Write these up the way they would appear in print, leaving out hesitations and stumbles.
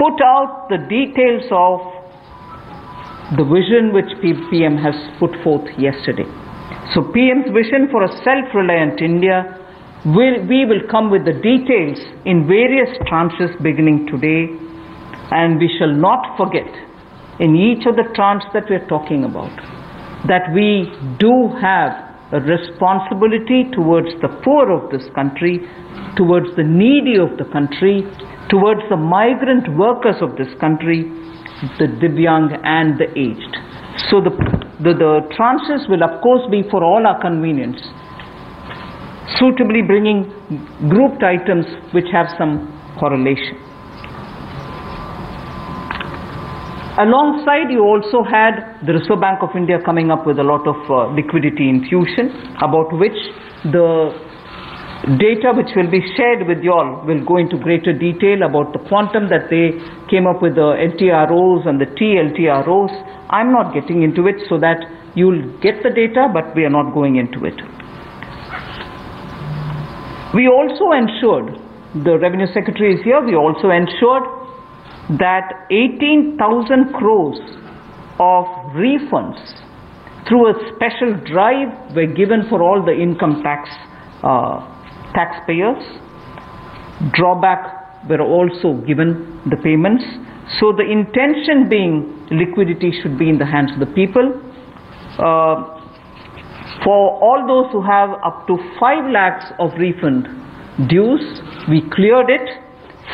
put out the details of the vision which PM has put forth yesterday. So PM's vision for a self-reliant India, we will come with the details in various tranches beginning today, and we shall not forget in each of the tranches that we are talking about that we do have a responsibility towards the poor of this country, towards the needy of the country, towards the migrant workers of this country, the Divyang and the aged. So the tranches will of course be for all our convenience, suitably bringing grouped items which have some correlation. Alongside, you also had the Reserve Bank of India coming up with a lot of liquidity infusion, about which the data which will be shared with you all will go into greater detail about the quantum that they came up with, the LTROs and the TLTROs. I'm not getting into it so that you'll get the data, but we are not going into it. We also ensured, the Revenue Secretary is here, we also ensured that 18,000 crores of refunds through a special drive were given for all the income taxpayers. Drawback were also given the payments. So the intention being liquidity should be in the hands of the people. For all those who have up to 5 lakhs of refund dues, we cleared it.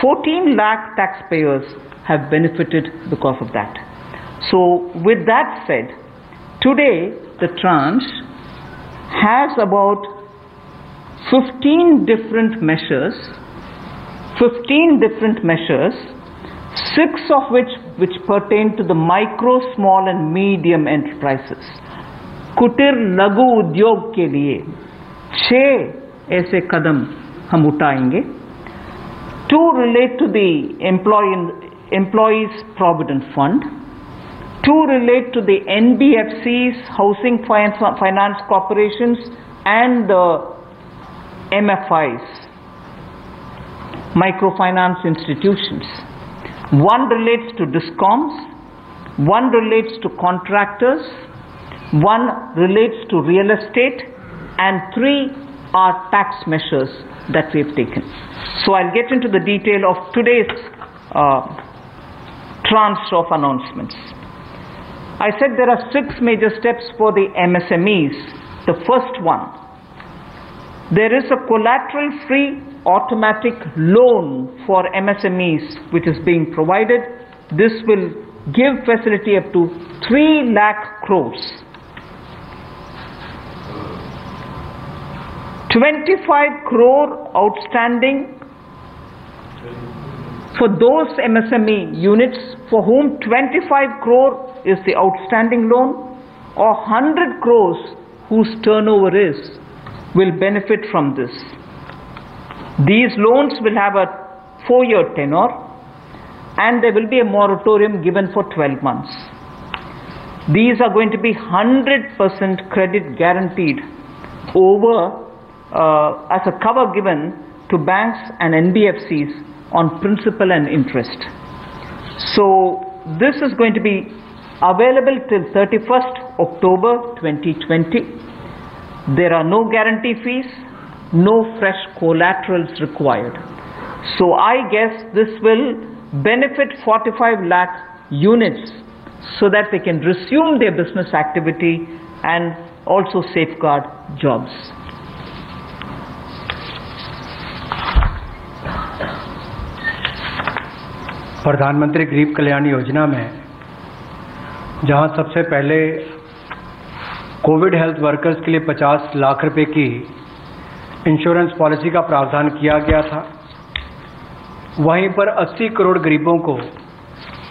14 lakh taxpayers have benefited because of that. So with that said, today the tranche has about 15 different measures, 6 of which pertain to the micro, small and medium enterprises. कुटीर लघु उद्योग के लिए 6 ऐसे कदम हम उठाएंगे. 2 relate to the Employees Provident Fund. 2 relate to the NBFCs, Housing Finance Corporations and the MFIs, microfinance institutions. 1 relates to DISCOMs, 1 relates to contractors, 1 relates to real estate, and 3 are tax measures that we have taken. So I'll get into the detail of today's tranche of announcements. I said there are 6 major steps for the MSMEs. The first one, there is a collateral-free automatic loan for MSMEs which is being provided. This will give facility up to 3 lakh crores. 25 crore outstanding for those MSME units for whom 25 crore is the outstanding loan, or 100 crores whose turnover will benefit from this. These loans will have a 4-year tenure and there will be a moratorium given for 12 months. These are going to be 100% credit guaranteed over as a cover given to banks and NBFCs on principal and interest. So this is going to be available till 31st October 2020. There are no guarantee fees, no fresh collaterals required. So I guess this will benefit 45 lakh units so that they can resume their business activity and also safeguard jobs. प्रधानमंत्री गरीब कल्याण योजना में जहां सबसे पहले Covid health workers के लिए 50 लाख रुपए की इंश्योरेंस पॉलिसी का प्रावधान किया गया था, वहीं पर 80 करोड़ गरीबों को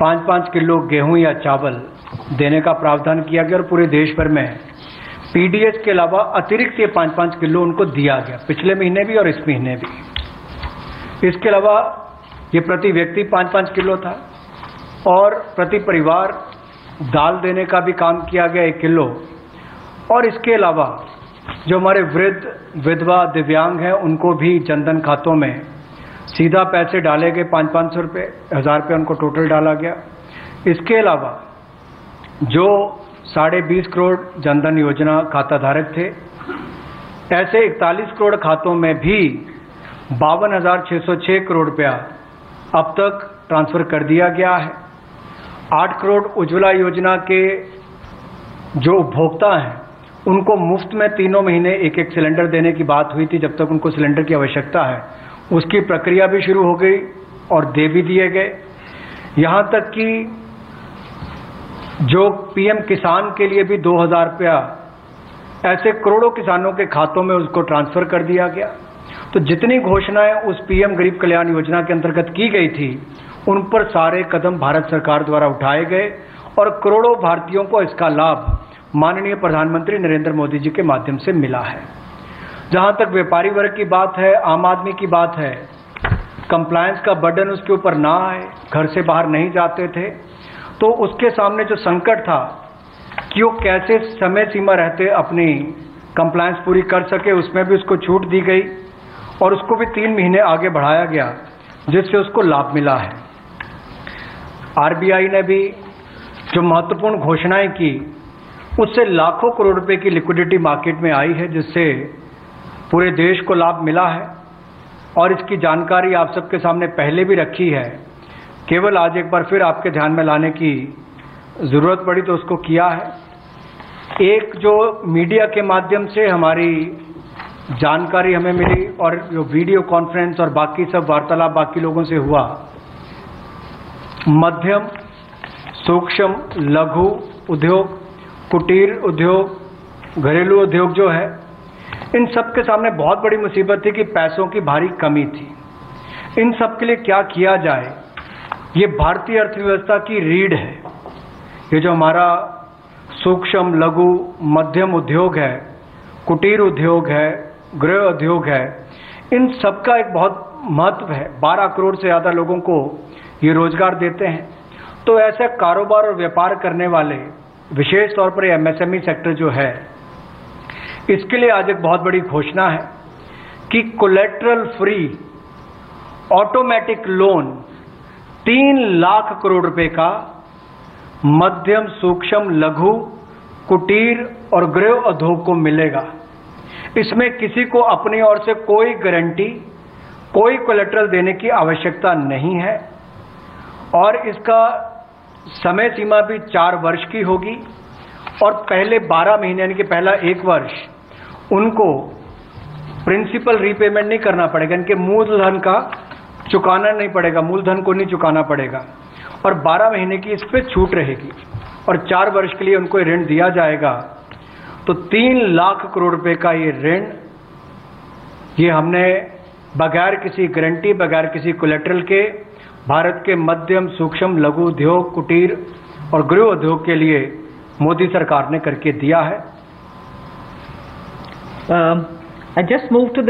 5-5 किलो गेहूं या चावल देने का प्रावधान किया गया और पूरे देश भर में पीडीएस के अलावा अतिरिक्त ये 5-5 किलो उनको दिया गया, पिछले महीने भी और इस महीने भी। इसके अलावा ये प्रति व्यक्ति 5-5 किलो था और प्रति परिवार दाल देने का भी काम किया गया 1 किलो। और इसके अलावा जो हमारे वृद्ध, विधवा, दिव्यांग हैं उनको भी जनधन खातों में सीधा पैसे डाले गए 500-500 रुपये, 1000 रुपये उनको टोटल डाला गया। इसके अलावा जो 20.5 करोड़ जनधन योजना खाता धारक थे, ऐसे 41 करोड़ खातों में भी 52,606 करोड़ रुपया अब तक ट्रांसफर कर दिया गया है। 8 करोड़ उज्ज्वला योजना के जो उपभोक्ता हैं उनको मुफ्त में 3 महीने एक सिलेंडर देने की बात हुई थी। जब तक उनको सिलेंडर की आवश्यकता है उसकी प्रक्रिया भी शुरू हो गई और दे भी दिए गए। यहाँ तक कि जो पीएम किसान के लिए भी 2,000 रुपया ऐसे करोड़ों किसानों के खातों में उसको ट्रांसफर कर दिया गया। तो जितनी घोषणाएं उस पीएम गरीब कल्याण योजना के अंतर्गत की गई थी उन पर सारे कदम भारत सरकार द्वारा उठाए गए और करोड़ों भारतीयों को इसका लाभ माननीय प्रधानमंत्री नरेंद्र मोदी जी के माध्यम से मिला है। जहां तक व्यापारी वर्ग की बात है, आम आदमी की बात है, कंप्लायंस का बर्डन उसके ऊपर ना आए, घर से बाहर नहीं जाते थे, तो उसके सामने जो संकट था कि वो कैसे समय सीमा रहते अपनी कंप्लायंस पूरी कर सके, उसमें भी उसको छूट दी गई और उसको भी 3 महीने आगे बढ़ाया गया, जिससे उसको लाभ मिला है। आरबीआई ने भी जो महत्वपूर्ण घोषणाएं की उससे लाखों करोड़ रुपए की लिक्विडिटी मार्केट में आई है, जिससे पूरे देश को लाभ मिला है और इसकी जानकारी आप सबके सामने पहले भी रखी है। केवल आज एक बार फिर आपके ध्यान में लाने की जरूरत पड़ी तो उसको किया है। एक जो मीडिया के माध्यम से हमारी जानकारी हमें मिली और जो वीडियो कॉन्फ्रेंस और बाकी सब वार्तालाप बाकी लोगों से हुआ, मध्यम सूक्ष्म लघु उद्योग, कुटीर उद्योग, घरेलू उद्योग जो है, इन सब के सामने बहुत बड़ी मुसीबत थी कि पैसों की भारी कमी थी। इन सब के लिए क्या किया जाए, ये भारतीय अर्थव्यवस्था की रीढ़ है। ये जो हमारा सूक्ष्म लघु मध्यम उद्योग है, कुटीर उद्योग है, गृह उद्योग है, इन सब का एक बहुत महत्व है। 12 करोड़ से ज़्यादा लोगों को ये रोजगार देते हैं। तो ऐसे कारोबार और व्यापार करने वाले, विशेष तौर पर एमएसएमई सेक्टर जो है, इसके लिए आज एक बहुत बड़ी घोषणा है कि collateral free automatic loan 3 lakh crore रुपए का मध्यम सूक्ष्म लघु कुटीर और गृह उद्योग को मिलेगा। इसमें किसी को अपनी ओर से कोई गारंटी, कोई कोलेटरल देने की आवश्यकता नहीं है और इसका समय सीमा भी 4 वर्ष की होगी और पहले 12 महीने यानी कि पहला 1 वर्ष उनको प्रिंसिपल रीपेमेंट नहीं करना पड़ेगा, इनके मूलधन का चुकाना नहीं पड़ेगा, मूलधन को नहीं चुकाना पड़ेगा और 12 महीने की इस पे छूट रहेगी और 4 वर्ष के लिए उनको ऋण दिया जाएगा। तो 3 लाख करोड़ रुपए का ये ऋण, ये हमने बगैर किसी गारंटी, बगैर किसी कोलेटरल के भारत के मध्यम सूक्ष्म लघु उद्योग, कुटीर और गृह उद्योग के लिए मोदी सरकार ने करके दिया है। I just moved to the